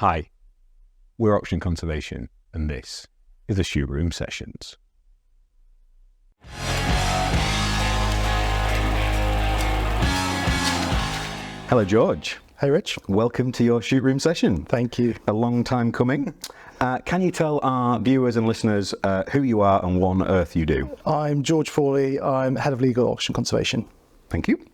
Hi, we're Auction Conservation, and this is the Shoot Room Sessions. Hello, George. Hey, Rich. Welcome to your Shoot Room Session. Thank you. A long time coming. Can you tell our viewers and listeners who you are and what on earth you do? I'm George Pawley. I'm Head of Legal Auction Conservation. Thank you.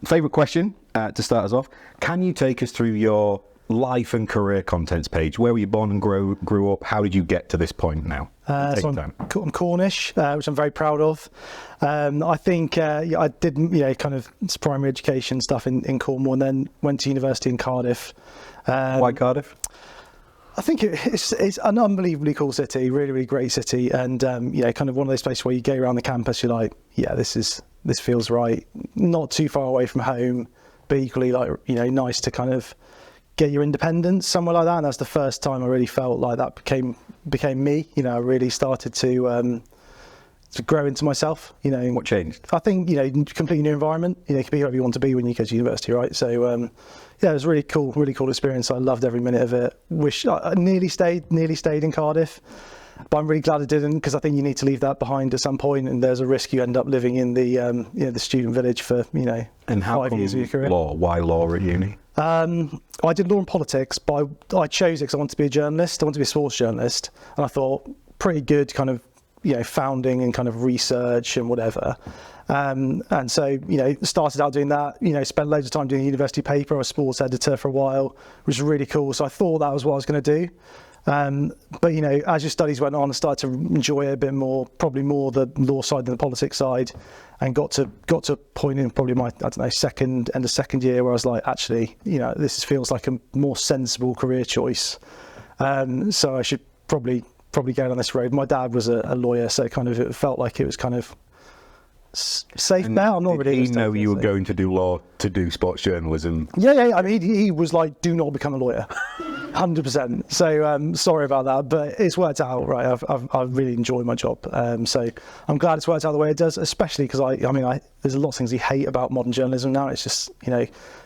Favourite question to start us off. Can you take us through your life and career contents page? Where were you born and grew up? How did you get to this point now? I'm Cornish, which I'm very proud of. I think I did, kind of primary education stuff in Cornwall, and then went to university in Cardiff. Why Cardiff? I think it's an unbelievably cool city, really, really great city, and kind of one of those places where you go around the campus, you're like, yeah, this feels right. Not too far away from home, but equally nice to kind of get your independence somewhere like that. And that's the first time I really felt like that became me. I really started to grow into myself. What changed? I think completely new environment. You can be whoever you want to be when you go to university, right? So it was a really cool experience. I loved every minute of it. Wish I nearly stayed in Cardiff, but I'm really glad I didn't, because I think you need to leave that behind at some point, and there's a risk you end up living in the student village for and 5 years of your career. Law? Why law at uni? I did law and politics, but I chose it because I wanted to be a journalist. I wanted to be a sports journalist, and I thought pretty good kind of founding and kind of research and whatever. And so started out doing that. Spent loads of time doing a university paper. I was a sports editor for a while, which was really cool. So I thought that was what I was going to do. But as your studies went on, I started to enjoy it a bit more, probably more the law side than the politics side, and got to a point in probably my second year where I was like, actually, this feels like a more sensible career choice. So I should probably go down this road. My dad was a lawyer, so it felt like it was kind of safe. Now I'm not really. Did he know you were going to do law to do sports journalism? Yeah. I mean, he was like, "Do not become a lawyer." 100%. So sorry about that, but it's worked out, right? I've really enjoyed my job. So I'm glad it's worked out the way it does, especially because there's a lot of things you hate about modern journalism now. It's just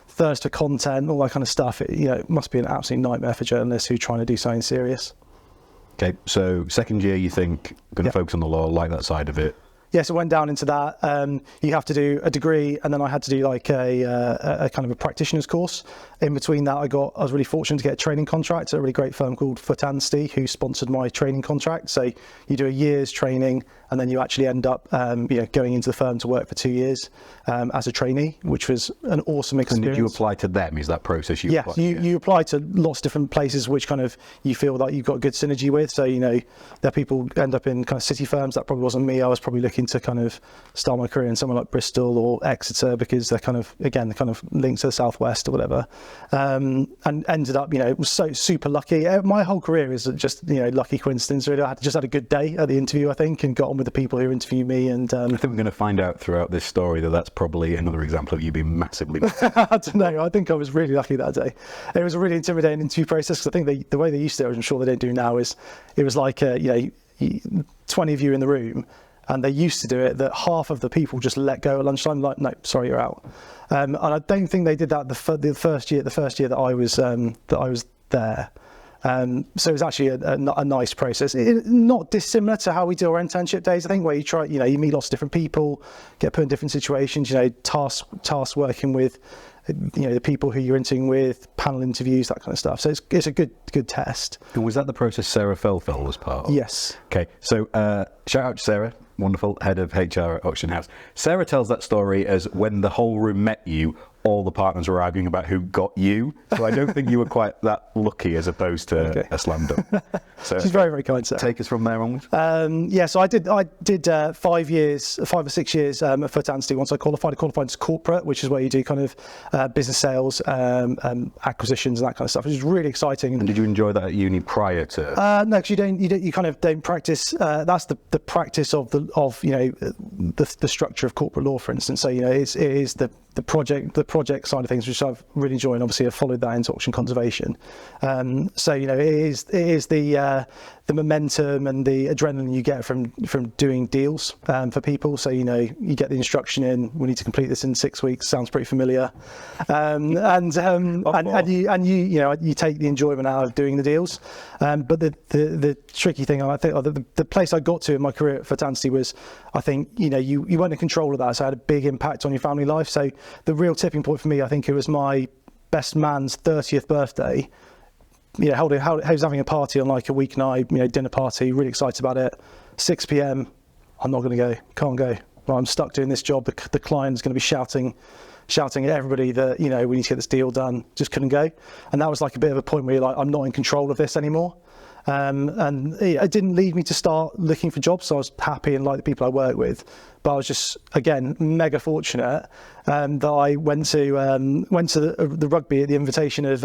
thirst for content, all that kind of stuff. It must be an absolute nightmare for journalists who are trying to do something serious. Okay, so second year, you think going to focus on the law, like that side of it? Yes, I went down into that. You have to do a degree, and then I had to do like a kind of a practitioner's course. In between that, I was really fortunate to get a training contract at a really great firm called Foot Anstey, who sponsored my training contract. So you do a year's training, and then you actually end up going into the firm to work for 2 years as a trainee, which was an awesome experience. And did you apply to them? Is that process you apply? You apply to lots of different places which kind of you feel that you've got good synergy with. So there are people who end up in kind of city firms. That probably wasn't me. I was probably looking to kind of start my career in somewhere like Bristol or Exeter, because they're kind of linked to the southwest or whatever. And ended up it was so super lucky. My whole career is just lucky coincidence, really. I just had a good day at the interview, I think, and got on with the people who interviewed me. And I think we're going to find out throughout this story that's probably another example of you being massively I don't know. I think I was really lucky that day. It was a really intimidating interview process, because I think the way they used to do it, which I'm sure they don't do now, is it was like 20 of you in the room, and they used to do it that half of the people just let go at lunchtime, like, no, sorry, you're out. And I don't think they did that the first year that I was there. So it was actually a nice process. Not dissimilar to how we do our internship days, I think, where you try, you meet lots of different people, get put in different situations, task working with, the people who you're interviewing with, panel interviews, that kind of stuff. So it's a good test. And was that the process Sarah Felfell was part of? Yes. Okay, so shout out to Sarah, wonderful head of HR at Auction House. Sarah tells that story as when the whole room met you, all the partners were arguing about who got you. So I don't think you were quite that lucky, as opposed to a slam dunk. So she's very, very kind, Sarah. Take us from there onwards. So I did 5 or 6 years at Foot Anstey. Once I qualified as corporate, which is where you do kind of business sales, acquisitions, and that kind of stuff, which is really exciting. And did you enjoy that at uni prior to? No, because you kind of don't practice. That's the practice of the structure of corporate law, for instance. So it is the project side of things, which I've really enjoyed, and obviously I've followed that into auction conservation. So it is the momentum and the adrenaline you get from doing deals for people. So you get the instruction in, we need to complete this in 6 weeks. Sounds pretty familiar, and you take the enjoyment out of doing the deals. But the tricky thing, I think, the place I got to in my career at Fertancy was, I think you weren't in control of that, so it had a big impact on your family life. So the real tipping point for me, I think it was my best man's 30th birthday. He was having a party on like a weeknight, dinner party, really excited about it. 6 p.m, I'm not going to go, can't go. Well, I'm stuck doing this job. The client's going to be shouting at everybody that, we need to get this deal done. Just couldn't go. And that was like a bit of a point where you're like, I'm not in control of this anymore. And it didn't lead me to start looking for jobs. So I was happy and like the people I work with, but I was just, again, mega fortunate that I went to the rugby at the invitation of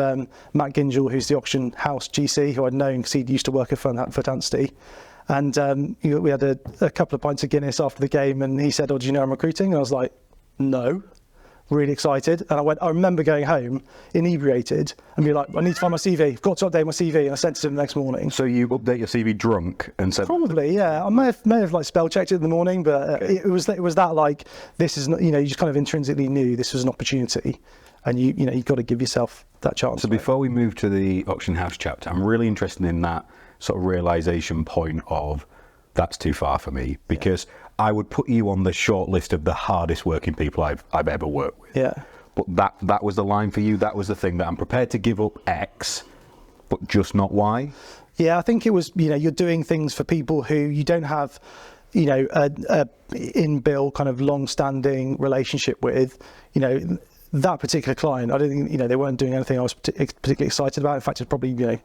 Matt Gingell, who's the auction house GC, who I'd known because he used to work at Fertancy. And we had a couple of pints of Guinness after the game, and he said, "Oh, do you know I'm recruiting?" And I was like, "No." Really excited, and I remember going home inebriated and be like, I need to find my CV, I've got to update my CV, and I sent it to him the next morning. So you update your CV drunk and said? Probably, yeah. I may have like spell checked it in the morning, but okay. it was that like, this is not, you just kind of intrinsically knew this was an opportunity, and you've got to give yourself that chance. So before we move to the auction house chapter, I'm really interested in that sort of realization point of, that's too far for me, because I would put you on the short list of the hardest working people I've ever worked with. Yeah. But that was the line for you. That was the thing, that I'm prepared to give up X, but just not Y. Yeah, I think it was, you're doing things for people who you don't have, a in-bill kind of long-standing relationship with. That particular client, I don't think, they weren't doing anything I was particularly excited about. In fact, it's probably,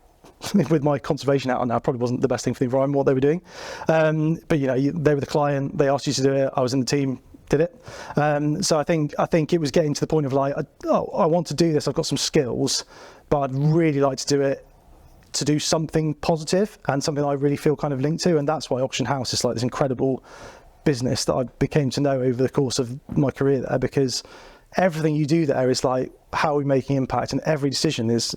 with my conservation hat on now, probably wasn't the best thing for the environment what they were doing. But they were the client, they asked you to do it, I was in the team, did it. So I think it was getting to the point of like, I want to do this, I've got some skills, but I'd really like to do it to do something positive and something I really feel kind of linked to. And that's why Auction House is like this incredible business that I became to know over the course of my career there, because everything you do there is like, how are we making impact, and every decision is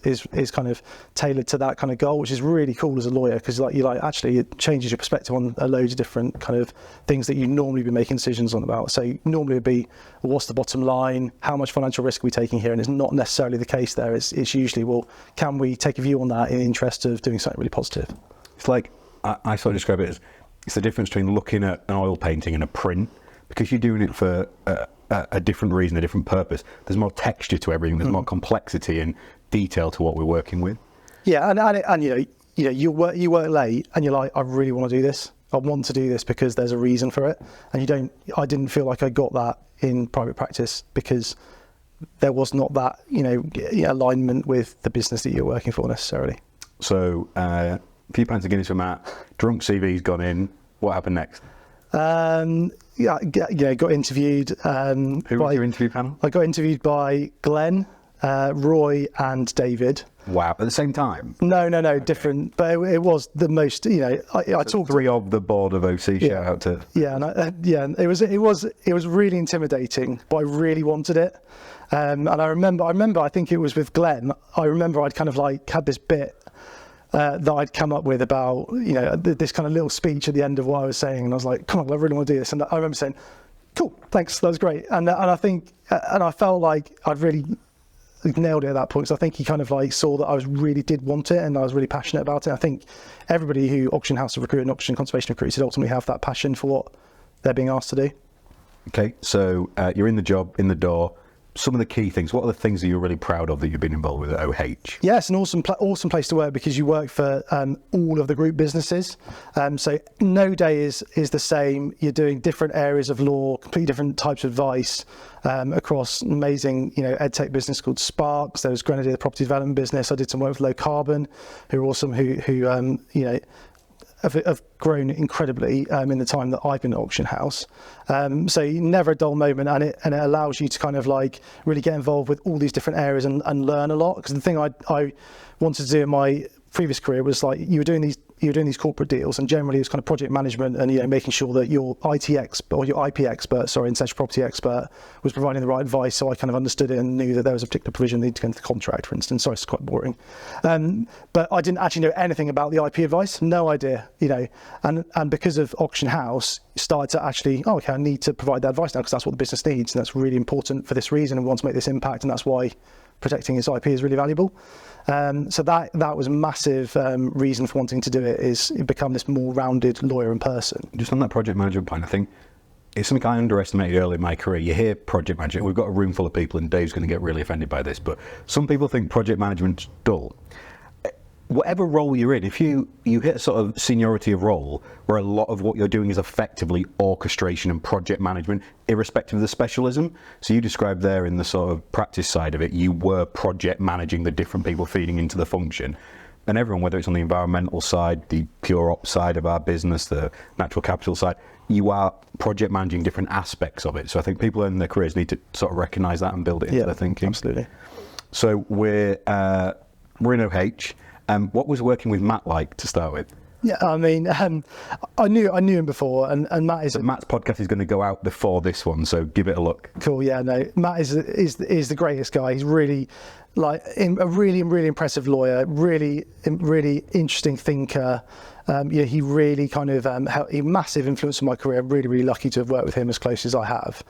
kind of tailored to that kind of goal, which is really cool as a lawyer, because actually it changes your perspective on a load of different kind of things that you normally be making decisions on about. So normally it'd be, well, what's the bottom line, how much financial risk are we taking here, and it's not necessarily the case there. It's usually, well, can we take a view on that in the interest of doing something really positive? It's like, I sort of describe it as, it's the difference between looking at an oil painting and a print, because you're doing it for a different reason, a different purpose. There's more texture to everything. There's more complexity and detail to what we're working with. Yeah, and you work late, and you're like, I really want to do this. I want to do this because there's a reason for it. And I didn't feel like I got that in private practice, because there was not that alignment with the business that you're working for necessarily. So a few pints of Guinness for Matt. Drunk CV's gone in. What happened next? Got interviewed. Who was your interview panel? I got interviewed by Glenn, Roy, and David. Wow! At the same time? No, okay. Different. But it was the most. I talked 3 of the board of OC. Yeah. Shout out to. Yeah, and it was really intimidating, but I really wanted it. And I remember. I think it was with Glenn. I remember I'd kind of like had this bit. That I'd come up with about, this kind of little speech at the end of what I was saying, and I was like, come on, I really want to do this. And I remember saying, cool, thanks, that was great. And I think, and I felt like I'd really nailed it at that point, because I think he kind of like saw that I really did want it, and I was really passionate about it. I think everybody who Auction House recruit and Auction Conservation recruits ultimately have that passion for what they're being asked to do. Okay, so you're in the job, in the door. Some of the key things, what are the things that you're really proud of that you've been involved with at OH? Yeah, it's an awesome place to work, because you work for all of the group businesses. So no day is the same. You're doing different areas of law, completely different types of advice across an amazing, edtech business called Sparks. There was Grenadier, the property development business. I did some work with Low Carbon, who are awesome, who have grown incredibly in the time that I've been at Auction House. So never a dull moment, and it allows you to kind of like really get involved with all these different areas and learn a lot. Because the thing I wanted to do in my previous career was like, you were doing these you're doing these corporate deals, and generally it's kind of project management and, you know, making sure that your IT expert or your IP expert, sorry, intellectual property expert, was providing the right advice. So I kind of understood it and knew that there was a particular provision that needed to go into the contract, for instance. Sorry, it's quite boring. But I didn't actually know anything about the IP advice, no idea, you know. And because of Auction House, started to actually, oh, okay, I need to provide that advice now because that's what the business needs, and that's really important for this reason, and we want to make this impact, and that's why protecting its IP is really valuable. So that was a massive reason for wanting to do it, is become this more rounded lawyer in person. Just on that project management point, I think it's something I underestimated early in my career. You hear project management, we've got a room full of people, and Dave's going to get really offended by this, but some people think project management's dull. Whatever role you're in, if you hit a sort of seniority of role where a lot of what you're doing is effectively orchestration and project management, irrespective of the specialism. So you described there in the sort of practice side of it, you were project managing the different people feeding into the function. And everyone, whether it's on the environmental side, the pure ops side of our business, the natural capital side, you are project managing different aspects of it. So I think people in their careers need to sort of recognise that and build it into their thinking. Absolutely. So we're in OH. What was working with Matt like to start with? Yeah, I mean, I knew him before, and Matt is. So Matt's podcast is going to go out before this one, so give it a look. Cool. Yeah, no, Matt is the greatest guy. He's really a really impressive lawyer, really interesting thinker. He really kind of a massive influence on my career. I'm really lucky to have worked with him as close as I have.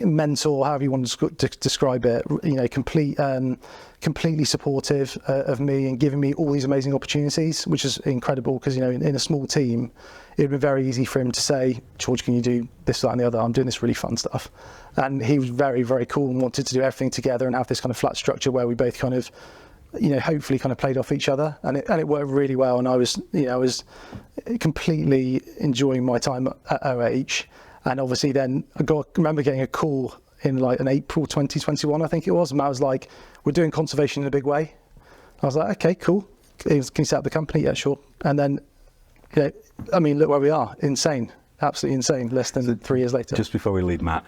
Mentor, however you want to describe it. Completely supportive of me and giving me all these amazing opportunities, which is incredible because, in a small team, it would be very easy for him to say, George, can you do this, that and the other? I'm doing this really fun stuff. And he was very cool and wanted to do everything together and have this kind of flat structure where we both kind of, hopefully kind of played off each other, and it worked really well. And I was completely enjoying my time at OH. And obviously then I remember getting a call in in April 2021, I think it was, and I was like, we're doing conservation in a big way. I was like, okay, cool. Can you set up the company? Yeah, sure. And then, look where we are. Insane. Absolutely insane. Less than 3 years later. Just before we leave Matt,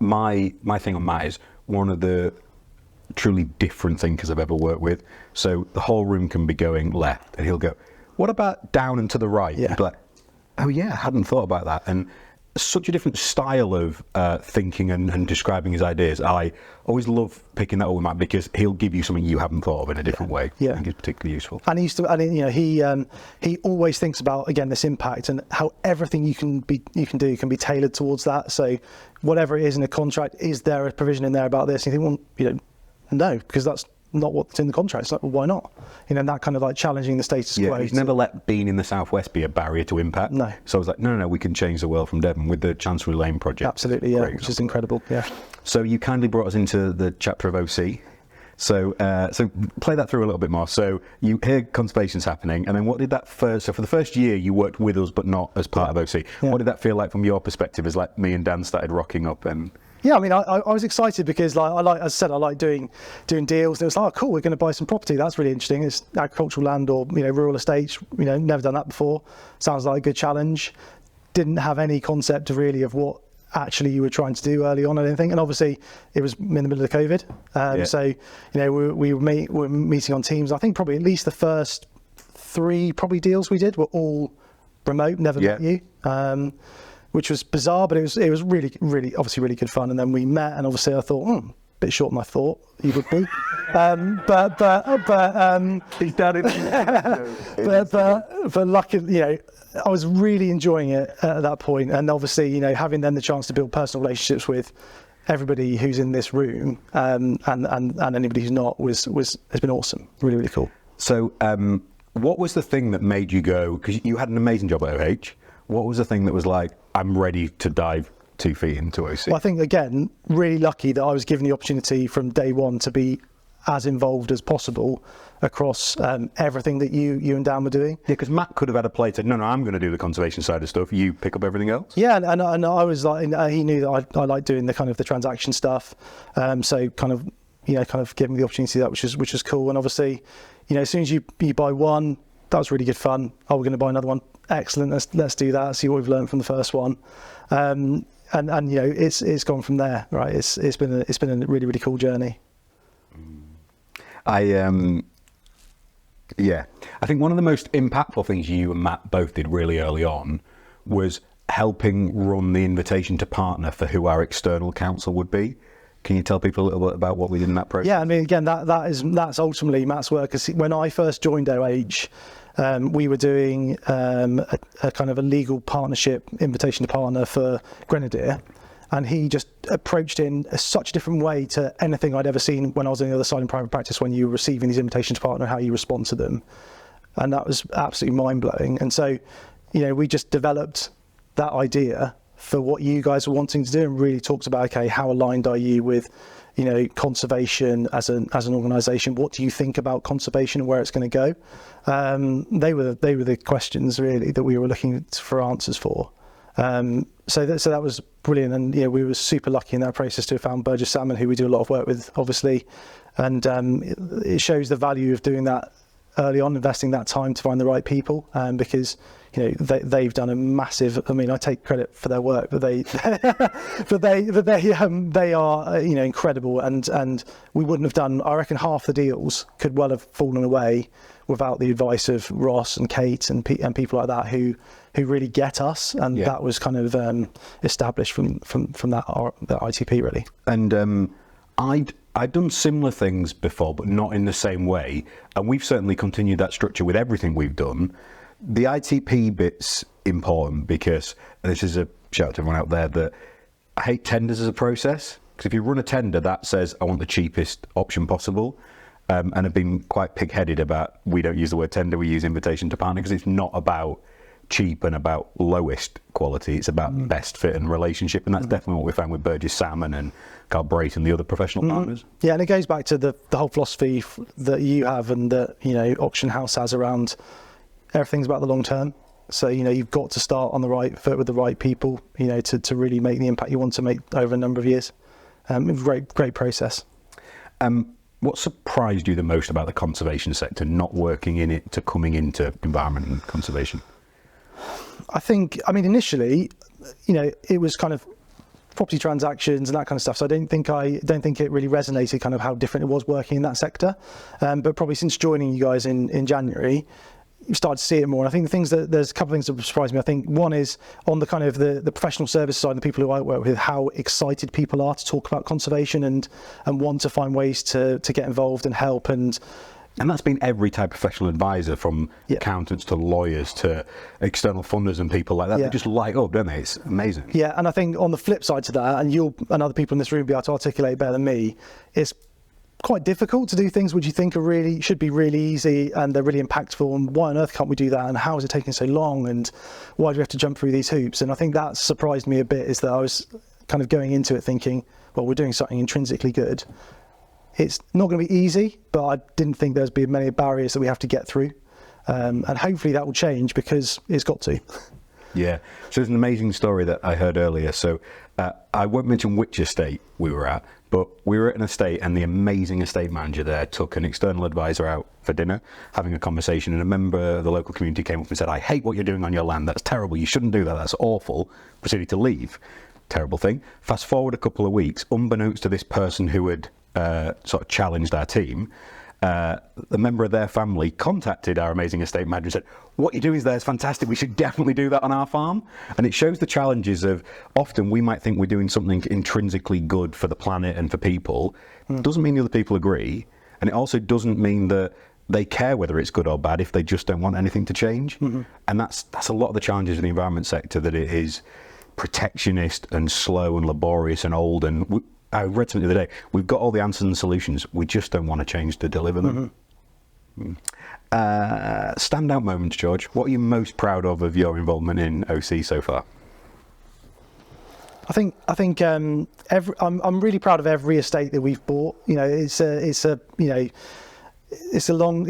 my thing on Matt is one of the truly different thinkers I've ever worked with. So the whole room can be going left, and he'll go, what about down and to the right? Yeah. He'd be like, oh yeah, I hadn't thought about that. And such a different style of thinking and describing his ideas. I always love picking that up with Matt because he'll give you something you haven't thought of in a different way. Yeah. I think it's particularly useful. And he always thinks about, again, this impact and how everything you can do can be tailored towards that. So whatever it is in a contract, is there a provision in there about this? And you think, well, no, because that's not what's in the contract. It's like, well, why not? And that kind of challenging the status quo. He's never let being in the Southwest be a barrier to impact. No. So I was like, no, we can change the world from Devon with the Chancery Lane project. Absolutely, yeah, which is incredible, yeah. So you kindly brought us into the chapter of OC. So play that through a little bit more. So you hear conservation's happening, and then what did that so for the first year you worked with us but not as part of OC. Yeah. What did that feel like from your perspective as me and Dan started rocking up and... Yeah, I mean, I was excited because, as I said, I like doing deals. And it was like, oh, cool, we're going to buy some property. That's really interesting. It's agricultural land or rural estates. Never done that before. Sounds like a good challenge. Didn't have any concept of what actually you were trying to do early on or anything. And obviously, it was in the middle of COVID. So we were meeting on Teams. I think probably at least the first 3 deals we did were all remote. Never met you. Which was bizarre, but it was really obviously really good fun. And then we met, and obviously I thought, a bit short than I thought he would be. But luckily, I was really enjoying it at that point. And obviously, having then the chance to build personal relationships with everybody who's in this room and anybody who's not has been awesome. Really cool. So, what was the thing that made you go? Because you had an amazing job at OH. What was the thing that was like, I'm ready to dive 2 feet into OC? Well, I think, again, really lucky that I was given the opportunity from day one to be as involved as possible across everything that you and Dan were doing. Yeah, because Matt could have had a play said, no, I'm going to do the conservation side of stuff. You pick up everything else. Yeah, and I was like, he knew that I like doing the kind of the transaction stuff. So kind of giving me the opportunity to that, which was cool. And obviously, as soon as you buy one, that was really good fun. Oh, we're going to buy another one. Excellent. Let's do that. See what we've learned from the first one. And it's gone from there, right? It's been a really cool journey. I Yeah. I think one of the most impactful things you and Matt both did really early on was helping run the invitation to partner for who our external counsel would be. Can you tell people a little bit about what we did in that process? Yeah, I mean, again, that's ultimately Matt's work. 'Cause when I first joined OH, we were doing a kind of a legal partnership invitation to partner for Grenadier, and he just approached it in such a different way to anything I'd ever seen when I was on the other side in private practice, when you were receiving these invitations to partner, how you respond to them. And that was absolutely mind-blowing. And so, we just developed that idea for what you guys were wanting to do, and really talked about, okay, how aligned are you with, conservation as an organisation? What do you think about conservation and where it's going to go? They were the questions really that we were looking for answers for. So that was brilliant, and we were super lucky in that process to have found Burgess Salmon, who we do a lot of work with, obviously, and it shows the value of doing that early on, investing that time to find the right people, because they've done a massive. I mean, I take credit for their work, but they they are incredible, and we wouldn't have done. I reckon half the deals could well have fallen away without the advice of Ross and Kate and people like that who really get us, and that was kind of established from that ITP really. And I'd done similar things before, but not in the same way. And we've certainly continued that structure with everything we've done. The ITP bit's important because, and this is a shout out to everyone out there, that I hate tenders as a process. Because if you run a tender that says, I want the cheapest option possible, and have been quite pig-headed about, we don't use the word tender, we use invitation to partner, because it's not about cheap and about lowest quality, it's about best fit and relationship, and that's definitely what we found with Burgess Salmon and Carl Brayton and the other professional partners. Yeah, and it goes back to the whole philosophy that you have and that Auction House has around everything's about the long term. So you've got to start on the right foot with the right people, to really make the impact you want to make over a number of years. Great process. What surprised you the most about the conservation sector, not working in it to coming into environment and conservation? I mean, initially, it was kind of property transactions and that kind of stuff. So I don't think it really resonated kind of how different it was working in that sector. But probably since joining you guys in January, you started to see it more. And I think there's a couple of things that surprised me. I think one is on the kind of the professional service side, and the people who I work with, how excited people are to talk about conservation and want to find ways to get involved and help. And that's been every type of professional advisor, from accountants to lawyers to external funders and people like that. They just light up, don't they? It's amazing. Yeah, and I think on the flip side to that, and you'll and other people in this room will be able to articulate better than me, it's quite difficult to do things which you think should be really easy and they're really impactful, and why on earth can't we do that, and how is it taking so long, and why do we have to jump through these hoops? And I think that surprised me a bit, is that I was kind of going into it thinking, well, we're doing something intrinsically good. It's not going to be easy, but I didn't think there'd be many barriers that we have to get through, and hopefully that will change, because it's got to. Yeah, so there's an amazing story that I heard earlier. So I won't mention which estate we were at, but we were at an estate, and the amazing estate manager there took an external advisor out for dinner, having a conversation, and a member of the local community came up and said, I hate what you're doing on your land, that's terrible, you shouldn't do that, that's awful, proceeded to leave. Terrible thing. Fast forward a couple of weeks, unbeknownst to this person who had sort of challenged our team, the member of their family contacted our amazing estate manager and said, what you're doing there is fantastic, we should definitely do that on our farm. And it shows the challenges of, often we might think we're doing something intrinsically good for the planet and for people. Doesn't mean the other people agree, and it also doesn't mean that they care whether it's good or bad if they just don't want anything to change. And that's a lot of the challenges in the environment sector, that it is protectionist and slow and laborious and old, and I read something the other day, we've got all the answers and solutions, we just don't want to change to deliver them. Standout moments, George. What are you most proud of your involvement in OC so far? I think I'm really proud of every estate that we've bought. It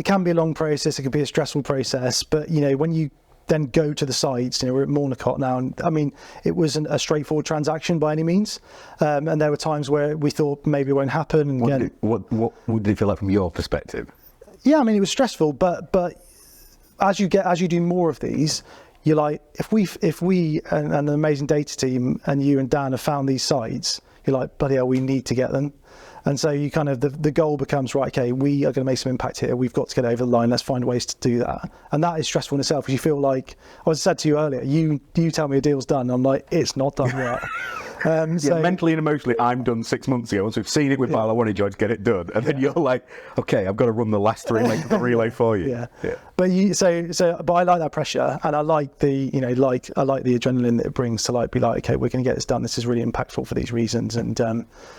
can be a long process, it can be a stressful process, but when you then go to the sites, we're at Mornicott now, and I mean, it wasn't a straightforward transaction by any means, and there were times where we thought maybe it won't happen. And what did it feel like from your perspective? Yeah, I mean, it was stressful, but as you do more of these, you're like, if we and an amazing data team and you and Dan have found these sites, you're like, bloody hell, we need to get them. And so you kind of, the goal becomes, right, okay, we are going to make some impact here. We've got to get over the line. Let's find ways to do that. And that is stressful in itself, because you feel like, I said to you earlier, you tell me a deal's done. I'm like, it's not done yet. So mentally and emotionally, I'm done 6 months ago. Once we've seen it with Pawley, I wanted George to get it done. And then you're like, okay, I've got to run the last 3 legs of the relay for you. Yeah. But but I like that pressure, and I like the, I like the adrenaline that it brings to like be like, okay, we're going to get this done. This is really impactful for these reasons. And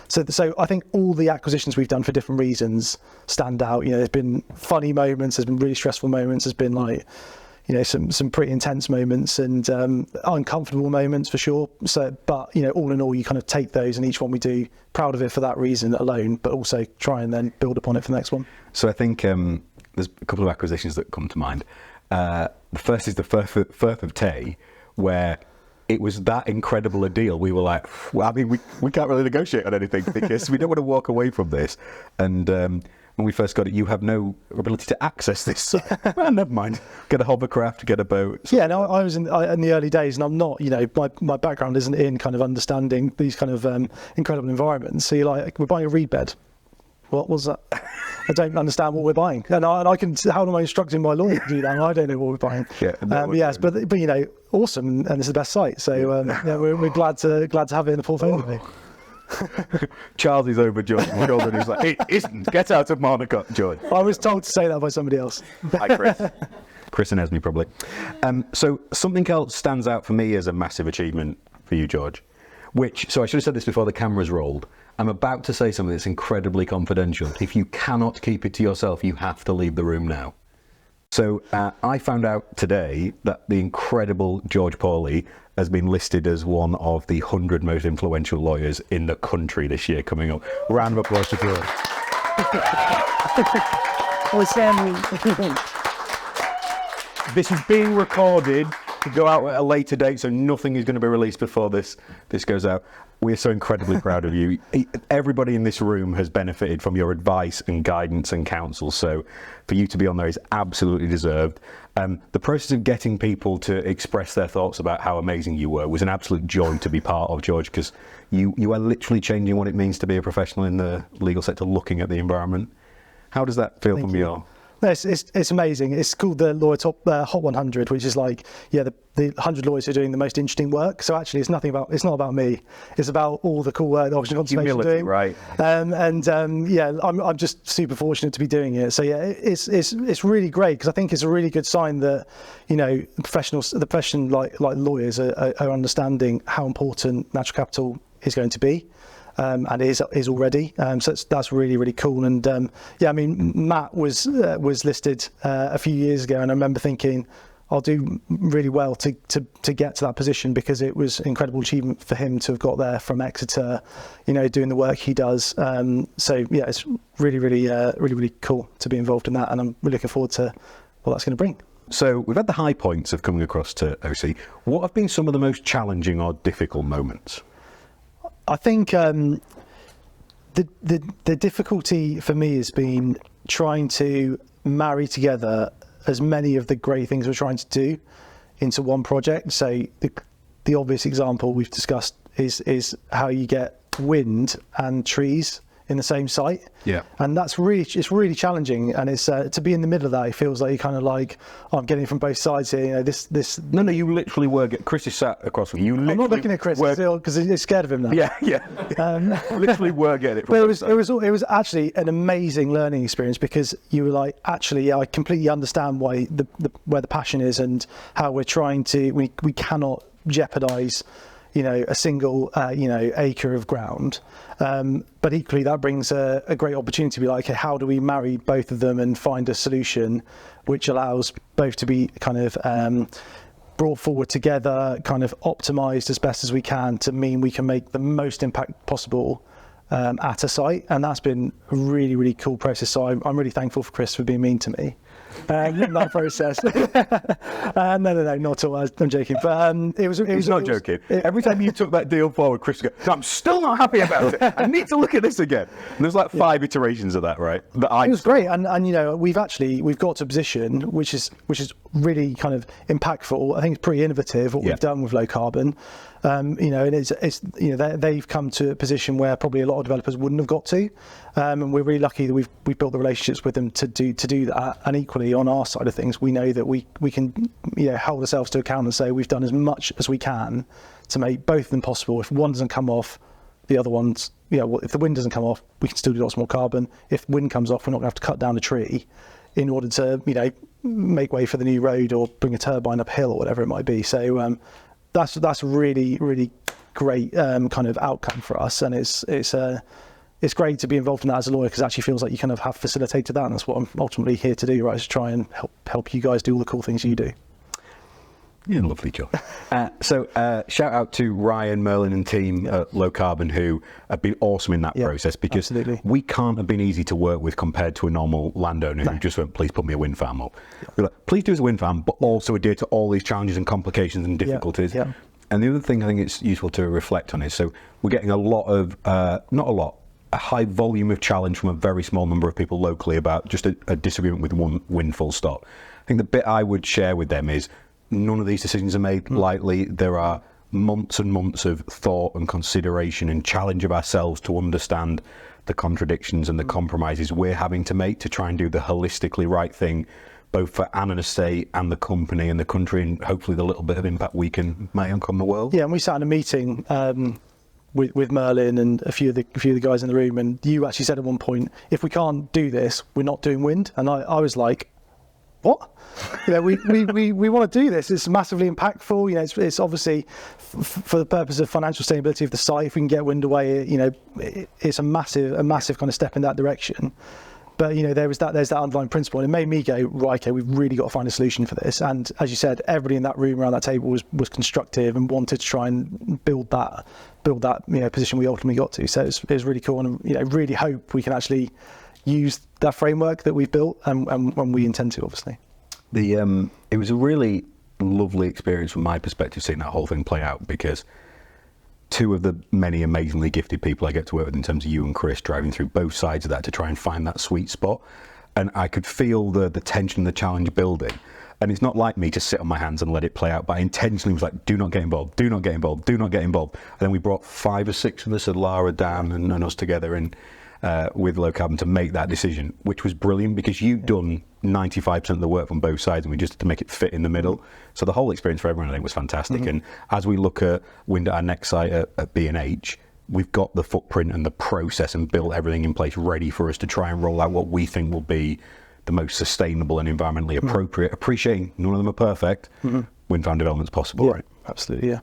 so I think all the acquisitions we've done for different reasons stand out. There's been funny moments, there's been really stressful moments, there's been like, some pretty intense moments and uncomfortable moments for sure. So, but all in all, you kind of take those, and each one we do, proud of it for that reason alone, but also try and then build upon it for the next one. So I think there's a couple of acquisitions that come to mind. The first is the Firth of Tay, where it was that incredible a deal. We were like, well, I mean, we can't really negotiate on anything because we don't want to walk away from this. And when we first got it, you have no ability to access this. So, well, never mind. Get a hovercraft, get a boat. Yeah, no, I was in the early days, and I'm not, my background isn't in kind of understanding these kind of incredible environments. So you're like, we're buying a reed bed. What was that? I don't understand what we're buying. And I can, how am I instructing my lawyer to do that? I don't know what we're buying. Yeah, yes, but awesome, and it's the best site. So we're glad to have it in the portfolio. Charles is over George's shoulder and he's like, it isn't. Get out of Monaco, George. I was told to say that by somebody else. Hi, Chris. Chris and Esme, probably. So something else stands out for me as a massive achievement for you, George, so I should have said this before the cameras rolled. I'm about to say something that's incredibly confidential. If you cannot keep it to yourself, you have to leave the room now. So I found out today that the incredible George Pawley has been listed as one of the 100 most influential lawyers in the country this year coming up. Round of applause to George. This is being recorded to go out at a later date, so nothing is going to be released before this goes out. We are so incredibly proud of you. Everybody in this room has benefited from your advice and guidance and counsel, so for you to be on there is absolutely deserved. The process of getting people to express their thoughts about how amazing you were was an absolute joy to be part of, George, because you are literally changing what it means to be a professional in the legal sector, looking at the environment. How does that feel from your... No, it's amazing. It's called the Lawyer Top Hot 100, which is like, the 100 lawyers who are doing the most interesting work. So actually, it's not about me. It's about all the cool work that Oxygen Conservation doing. Right? I'm just super fortunate to be doing it. So yeah, it's really great, because I think it's a really good sign that the profession like lawyers are understanding how important natural capital is going to be. And is already, so that's really, really cool. And I mean, Matt was listed a few years ago, and I remember thinking, I'll do really well to get to that position, because it was an incredible achievement for him to have got there from Exeter, doing the work he does. So yeah, it's really, really, really cool to be involved in that, and I'm really looking forward to what that's going to bring. So we've had the high points of coming across to OC. What have been some of the most challenging or difficult moments? I think the difficulty for me has been trying to marry together as many of the great things we're trying to do into one project. So the obvious example we've discussed is how you get wind and trees in the same site. Yeah. And it's really challenging, and it's to be in the middle of that, it feels like you're kind of like, I'm getting from both sides here. This. No, you literally were. Chris is sat across from you. I'm not looking at Chris because he's scared of him now. Yeah. Literally were getting it. But it was actually an amazing learning experience, because you were like, actually, I completely understand why where the passion is, and how we're trying to. We cannot jeopardize a single acre of ground, but equally that brings a great opportunity to be like, okay, how do we marry both of them and find a solution which allows both to be kind of brought forward together, kind of optimized as best as we can, to mean we can make the most impact possible at a site. And that's been a really, really cool process. So I'm really thankful for Chris for being mean to me. that process. No, not at all. I'm joking. But He's not joking. Every time you took that deal forward, Chris would go, "No, I'm still not happy about it. I need to look at this again." And there's like 5 iterations of that, right? It was great, and you know, we've got to a position which is really kind of impactful. I think it's pretty innovative what we've done with low carbon. You know, and it's you know, they've come to a position where probably a lot of developers wouldn't have got to, and we're really lucky that we've built the relationships with them to do that. And equally, on our side of things, we know that we can, you know, hold ourselves to account and say we've done as much as we can to make both of them possible. If one doesn't come off, the other ones, you know, if the wind doesn't come off, we can still do lots more carbon. If wind comes off, we're not going to have to cut down a tree in order to, you know, make way for the new road or bring a turbine uphill or whatever it might be. So that's really, really great kind of outcome for us, and it's great to be involved in that as a lawyer, because it actually feels like you kind of have facilitated that, and that's what I'm ultimately here to do, right? Is to try and help you guys do all the cool things you do. You're a lovely job. So shout out to Ryan, Merlin and team at Low Carbon, who have been awesome in that process, because we can't have been easy to work with compared to a normal landowner who just went, "Please put me a wind farm up." We're like, "Please do us a wind farm, but also adhere to all these challenges and complications and difficulties." And the other thing I think it's useful to reflect on is, so we're getting a lot of, a high volume of challenge from a very small number of people locally about just a disagreement with one wind, full stop. I think the bit I would share with them is, none of these decisions are made lightly. There are months and months of thought and consideration and challenge of ourselves to understand the contradictions and the compromises we're having to make to try and do the holistically right thing, both for Annan Estate and the company and the country, and hopefully the little bit of impact we can make on the world. Yeah, and we sat in a meeting with Merlin and a few of the guys in the room, and you actually said at one point, "If we can't do this, we're not doing wind." And I was like, "What?" You know, we want to do this. It's massively impactful. You know, it's obviously for the purpose of financial sustainability of the site. If we can get wind away, you know, it's a massive kind of step in that direction. But you know, there's that underlying principle, and it made me go, right, okay, we've really got to find a solution for this. And as you said, everybody in that room around that table was constructive and wanted to try and build that you know, position we ultimately got to. So it's really cool, and you know, really hope we can actually use that framework that we've built, and when we intend to, obviously. It was a really lovely experience from my perspective, seeing that whole thing play out, because 2 of the many amazingly gifted people I get to work with, in terms of you and Chris, driving through both sides of that to try and find that sweet spot, and I could feel the tension, the challenge building. And it's not like me to sit on my hands and let it play out, but I intentionally was like, "Do not get involved, do not get involved, do not get involved." And then we brought 5 or 6 of us, Lara, Dan and us together in with Low Carbon to make that decision, which was brilliant, because you'd done 95% of the work from both sides, and we just had to make it fit in the middle. So the whole experience for everyone, I think, was fantastic. And as we look at wind at our next site at B&H, we've got the footprint and the process and built everything in place ready for us to try and roll out what we think will be the most sustainable and environmentally appropriate, appreciating none of them are perfect, wind farm development's possible, right? Absolutely, yeah.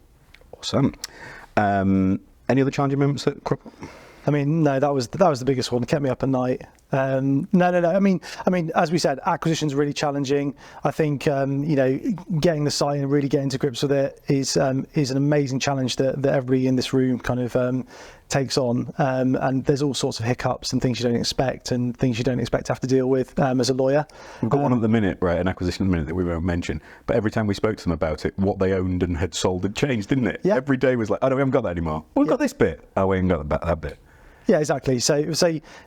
Awesome. Any other challenging moments that crop up? I mean, no, that was the biggest one. It kept me up at night. No. I mean, as we said, acquisition's really challenging. I think you know, getting the site and really getting to grips with it is an amazing challenge that everybody in this room kind of takes on. And there's all sorts of hiccups and things you don't expect, and things you don't expect to have to deal with as a lawyer. We've got one at the minute, right? An acquisition at the minute that we won't mention. But every time we spoke to them about it, what they owned and had sold had changed, didn't it? Yeah. Every day was like, "Oh no, we haven't got that anymore. We've got this bit. Oh, we haven't got that bit." Yeah, exactly. So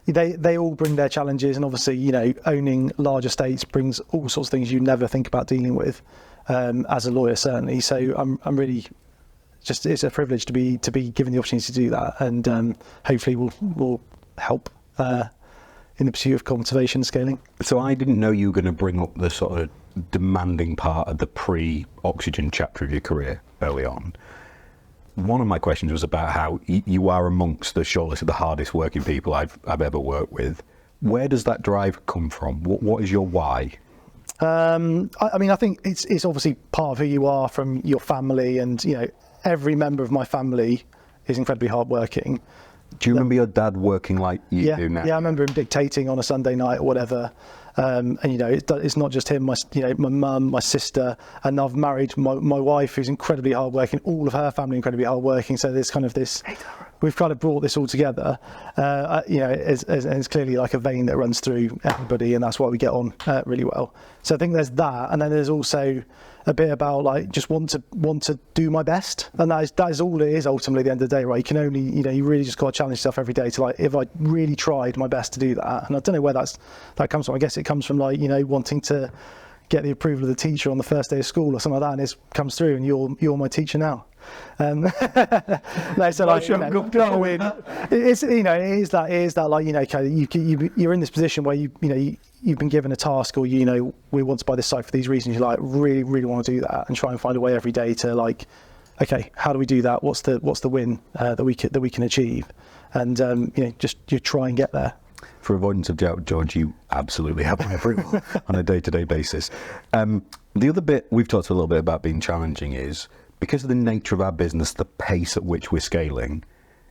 they all bring their challenges, and obviously, you know, owning large estates brings all sorts of things you never think about dealing with as a lawyer, certainly. So I'm really just, it's a privilege to be given the opportunity to do that, and hopefully will help in the pursuit of conservation scaling. So I didn't know you were going to bring up the sort of demanding part of the pre-oxygen chapter of your career early on. One of my questions was about how you are amongst the shortlist of the hardest working people I've ever worked with. Where does that drive come from? What is your why? I mean, I think it's obviously part of who you are from your family, and you know, every member of my family is incredibly hardworking. Do you remember your dad working like you do now? Yeah, I remember him dictating on a Sunday night or whatever. And it's not just him. My mum, my sister, and I've married my wife, who's incredibly hardworking. All of her family incredibly hardworking. So there's kind of this. We've kind of brought this all together. It's clearly like a vein that runs through everybody, and that's why we get on really well. So I think there's that, and then there's also a bit about like just want to do my best, and that is all it is ultimately at the end of the day, right? You can only, you really just got to challenge yourself every day to like, if I really tried my best to do that, and I don't know where that comes from. I guess it comes from like, wanting to get the approval of the teacher on the first day of school or something like that, and it comes through, and you're my teacher now. No, so like, it's it is that like, okay, you're in this position where you've been given a task, or we want to buy this site for these reasons. You like really want to do that, and try and find a way every day to like, okay, how do we do that? What's the win that we can achieve? And just you try and get there. For avoidance of doubt, George, you absolutely have my approval on a day-to-day basis. The other bit we've talked a little bit about being challenging is, because of the nature of our business, the pace at which we're scaling,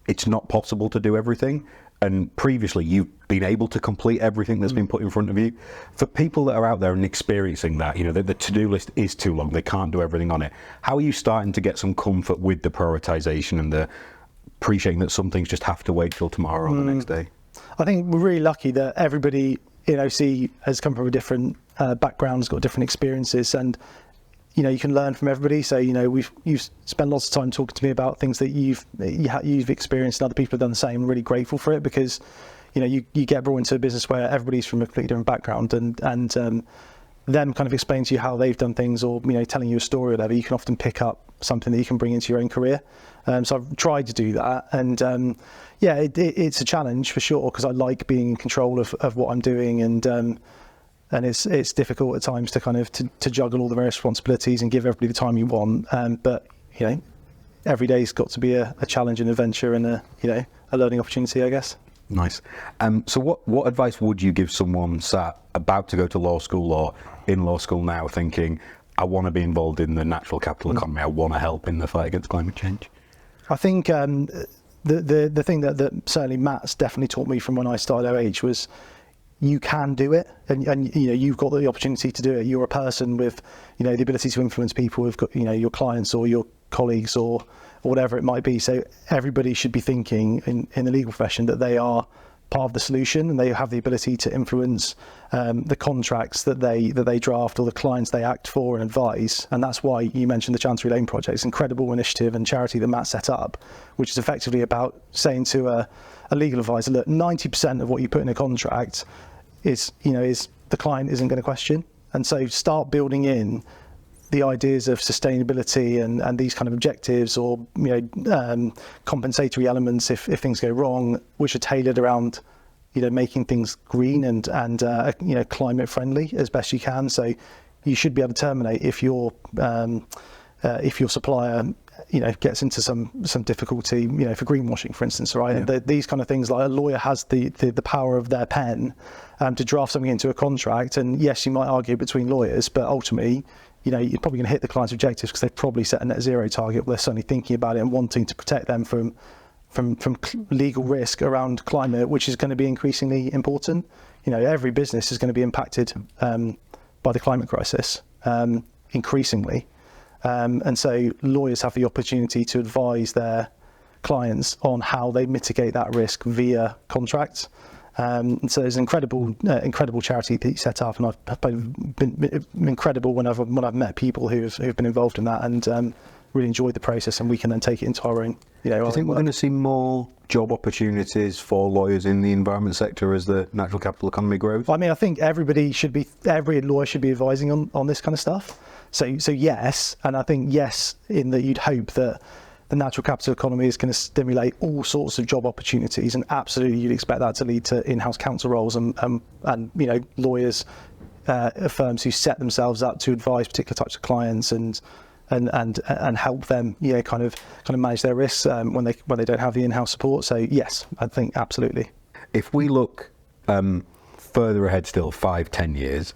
it's not possible to do everything. And previously, you've been able to complete everything that's been put in front of you. For people that are out there and experiencing that, the to-do list is too long, they can't do everything on it. How are you starting to get some comfort with the prioritization and the appreciating that some things just have to wait till tomorrow or the next day? I think we're really lucky that everybody in OC has come from a different background, has got different experiences, and you can learn from everybody. So you've spent lots of time talking to me about things that you've experienced, and other people have done the same. I'm really grateful for it, because you get brought into a business where everybody's from a completely different background, and them kind of explain to you how they've done things, or telling you a story or whatever. You can often pick up something that you can bring into your own career. So I've tried to do that, and it's a challenge for sure, because I like being in control of what I'm doing, and it's difficult at times to kind of to juggle all the various responsibilities and give everybody the time you want. But every day's got to be a challenge and adventure, and a learning opportunity, I guess. Nice. So what advice would you give someone sat about to go to law school or in law school now, thinking, I want to be involved in the natural capital economy, I want to help in the fight against climate change? I think the thing that certainly Matt's definitely taught me from when I started OH was, you can do it, and you've got the opportunity to do it. You're a person with the ability to influence people. We've got your clients or your colleagues or whatever it might be. So everybody should be thinking in the legal profession that they are part of the solution, and they have the ability to influence the contracts that they draft, or the clients they act for and advise. And that's why you mentioned the Chancery Lane project. It's an incredible initiative and charity that Matt set up, which is effectively about saying to a legal advisor, look, 90% of what you put in a contract is the client isn't going to question. And so start building in the ideas of sustainability and these kind of objectives, or compensatory elements if things go wrong, which are tailored around making things green and climate friendly as best you can. So you should be able to terminate if your supplier gets into some difficulty, for greenwashing, for instance, right? Yeah. These kind of things, like a lawyer has the power of their pen to draft something into a contract. And yes, you might argue between lawyers, but ultimately, you're probably going to hit the client's objectives, because they've probably set a net zero target. They're certainly thinking about it and wanting to protect them from legal risk around climate, which is going to be increasingly important. Every business is going to be impacted by the climate crisis, increasingly. And so lawyers have the opportunity to advise their clients on how they mitigate that risk via contracts. And so there's an incredible charity that he set up, and I've been incredible when I've met people who've been involved in that, and really enjoyed the process, and we can then take it into our own. Do you think we're going to see more job opportunities for lawyers in the environment sector as the natural capital economy grows? I mean, I think every lawyer should be advising on this kind of stuff. So yes, and I think yes, in that you'd hope that the natural capital economy is going to stimulate all sorts of job opportunities, and absolutely you'd expect that to lead to in-house counsel roles and lawyers, firms who set themselves up to advise particular types of clients and help them kind of manage their risks when they don't have the in-house support. So yes, I think absolutely. If we look further ahead still, 5-10 years,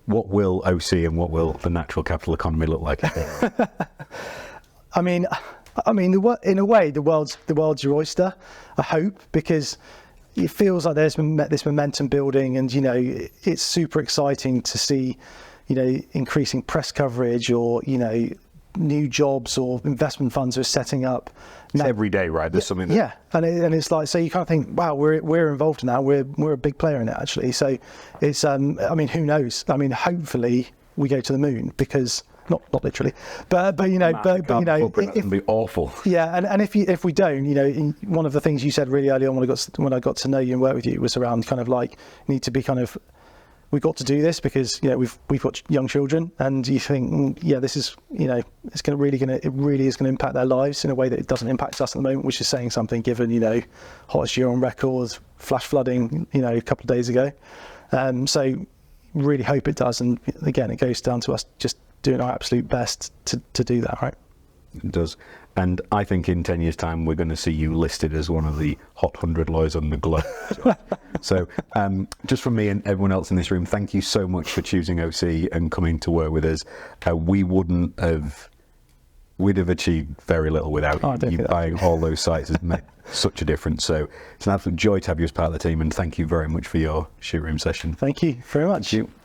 what will OC and what will the natural capital economy look like? I mean, in a way, the world's your oyster, I hope, because it feels like there's been this momentum building, and it's super exciting to see increasing press coverage, or new jobs or investment funds are setting up. It's every day, right? There's something that... Yeah, and it's like, so you kind of think, wow, we're involved now. We're a big player in it, actually. So it's I mean, who knows? I mean, hopefully we go to the moon, because not literally, but it would be awful. Yeah, and if we don't, one of the things you said really early on when I got to know you and work with you was around kind of like, need to be kind of, we've got to do this because we've got young children, and you think, this is it really is going to impact their lives in a way that it doesn't impact us at the moment, which is saying something, given hottest year on record, flash flooding a couple of days ago. So really hope it does, and again, it goes down to us just doing our absolute best to do that, right? It does. And I think in 10 years' time, we're going to see you listed as one of the hot 100 lawyers on the globe. So just from me and everyone else in this room, thank you so much for choosing OC and coming to work with us. We'd have achieved very little without you. Buying all those sites has made such a difference. So it's an absolute joy to have you as part of the team, and thank you very much for your shoot room session. Thank you very much. Thank you.